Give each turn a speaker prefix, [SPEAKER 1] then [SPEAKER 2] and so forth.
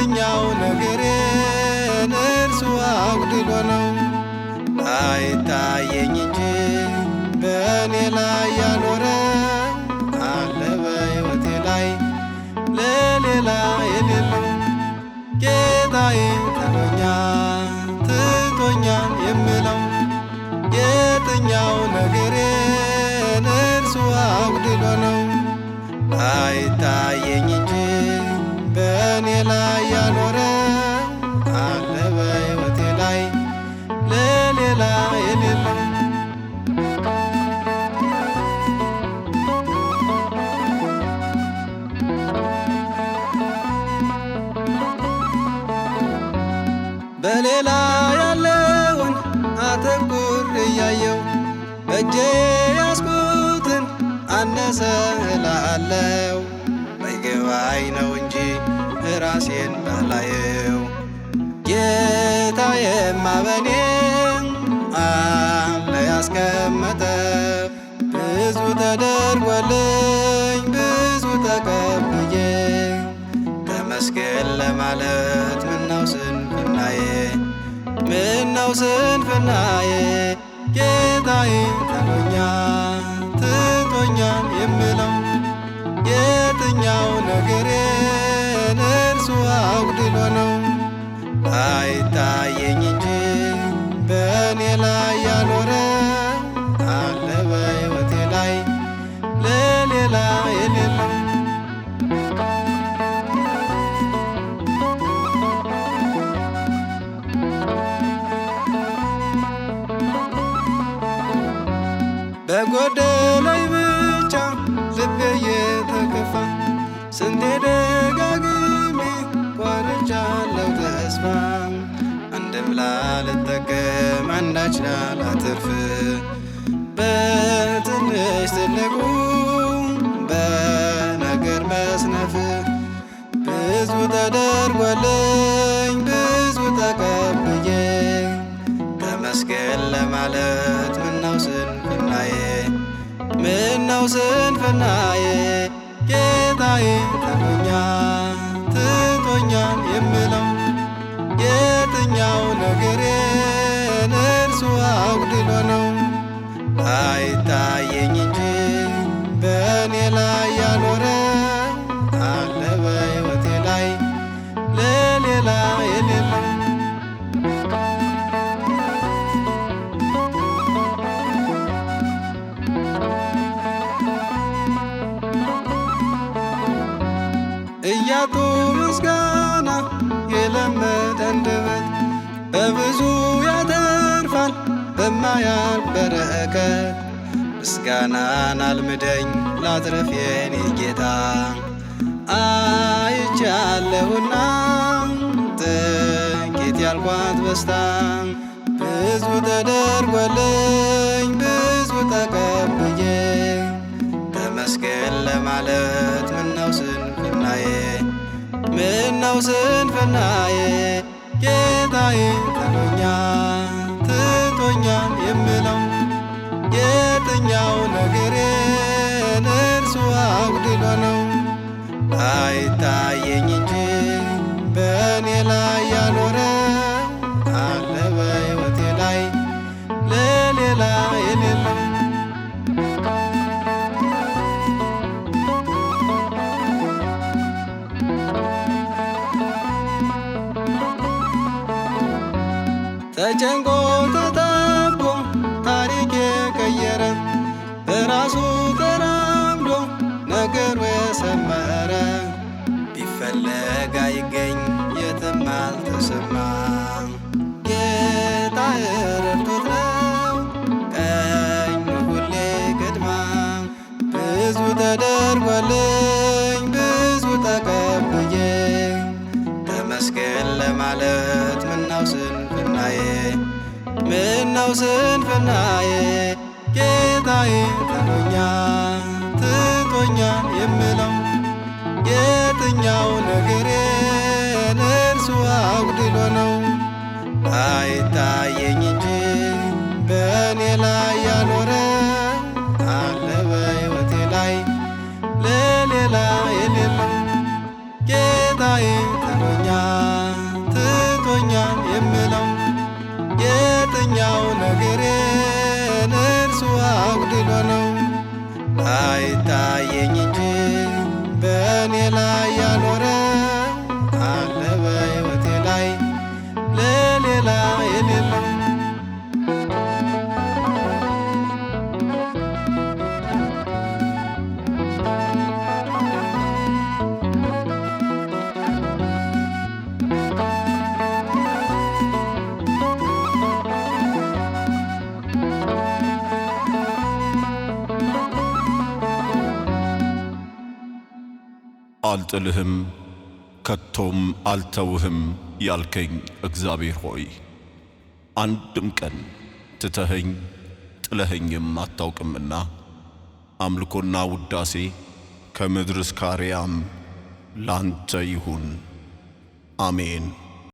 [SPEAKER 1] የትኛው ነገሬን እርሱ አጉድሎ ነው? አይታየኝ እንጂ በእኔ ላይ ያኖረ አለ በሕይወቴ ላይ ለሌላ የሌለው። ጌታዬ ጥሎኛል ትቶኛል የምለው የትኛው ነገሬን እርሱ አጉድሎ ነው? አይታየኝ እንጂ በእኔ ላይ ያኖረ አለ በሕይወቴ ላይ ለሌላ የሌለው። በሌላ ያለውን አተኩር እያየው በእጄ ያስኩትን አነሰ እላለሁ። ባይገባኝ ነው እንጂ ራሴን ባላየው ጌታዬማ በኔ አለ ያስቀመጠው። ብዙ ተደርጎልኝ ብዙ ተቀብዬ ተመስገን ለማለት ምነው ስንፍናዬ ምነው ስንፍናዬ። ጌታዬ ጥሎኛል ትቶኛል የምለው የትኛው ነገሬን እርሱ አጉድሎ ነው? አይታየኝ እንጂ በእኔ ላይ ያኖረ አለ በሕይወቴ ላይ ለሌላ የሌለው። በጎደለኝ ብቻ ልቤ የተከፋ ስንቴ ደጋግሜ ቆርጫለሁ ተስፋ። አንድም ላልጠቀም አንዳች ላላትርፍ በትንሽ ትልቁ በነገር መስነፍ። ብዙ ተደርጎልኝ ብዙ ተቀብዬ ተመስገን ለማለት ምነው ስንፍናዬ ምነው ስንፍናዬ። ጌታዬ ጥሎኛል ትቶኛል የምለው የትኛው ነገሬን እርሱ አጉድሎ ነው? አይታየኝ እንጂ በእኔ ላይ ያኖረ አለ በሕይወቴ ላይ ለሌላ የሌለው። እያጡ ምስጋና የለመደ አንደበት በብዙ ያተርፋል በማያልቅ በረከት። ምስጋናን አልምደኝ ላትርፍ የኔ ጌታ አይቻለሁና ጥቂት ያልኳት በስታ። ብዙ ተደርጎልኝ ብዙ ተቀብዬ ተመስገን ለማለት ምነው ስንፍናዬ ምነው ስንፍናዬ። ጌታዬ ጥሎኛል ትቶኛል የምለው የትኛው ነገሬን እርሱ አጉድሎ ነው? አይታየኝ እንጂ በእኔ ላይ ያኖረ አለ በሕይወቴ ላይ ለሌላ የሌለው። ተጨንቆ ተጠቦ ታሪክ የቀየረ በራሱ ተራምዶ ነገሩ የሰመረ ቢፈለግ አይገኝ የትም አልተሰማ። ጌታ ረድቶት ነው ቀኙ ሁሌ ቅድማ። ብዙ ተደርጎልኝ ብዙ ተቀብዬ ተመስገን ለማለት ምነው ስንፍናዬ ምነው ስንፍናዬ። ጌታዬ ጥሎኛል ትቶኛል የምለው የትኛው ነገሬን እርሱ አጉድሎ ነው? አይታየኝ እንጂ በእኔ ላይ ያኖረ አለ በሕይወቴ ላይ ለሌላ የሌለው። ጌታዬ ጥሎኛል የምለው የትኛው ነገሬን እርሱ አጉድሎ ነው? አይታየኝ እንጂ በእኔ ላይ ያኖረው አለ በሕይወቴ ላይ ለሌላ የሌለው።
[SPEAKER 2] አልጥልህም ከቶም አልተውህም ያልከኝ እግዚአብሔር ሆይ አንድም ቀን ትተኸኝ ጥለኸኝም አታውቅምና አምልኮና ውዳሴ ከምድር እስከ አርያም ላንተ ይሁን፣ አሜን።